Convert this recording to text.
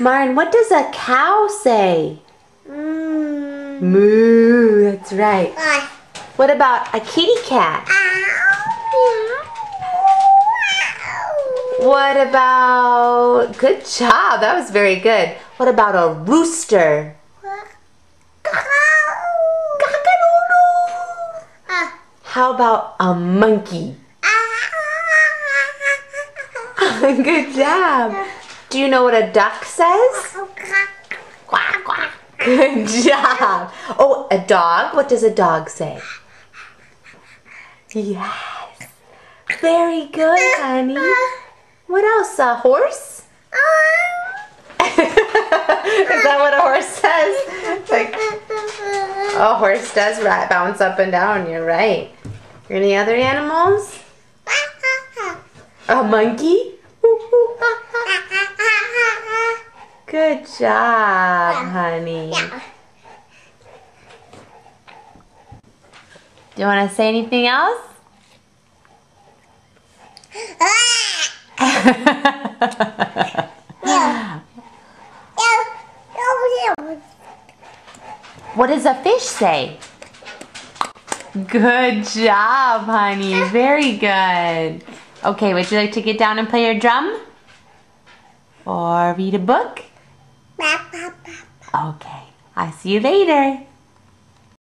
Maren, what does a cow say? Moo. Moo, that's right. What about a kitty cat? What about, good job, that was very good. What about a rooster? How about a monkey? Good job. Do you know what a duck says? Quack, quack. Good job. Oh, a dog? What does a dog say? Yes. Very good, honey. What else? A horse? Is that what a horse says? Like, a horse does bounce up and down. You're right. Any other animals? A monkey? Good job, honey. Do you want to say anything else? What does a fish say? Good job, honey. Very good. Okay, would you like to get down and play your drum? Or read a book? Okay, I'll see you later.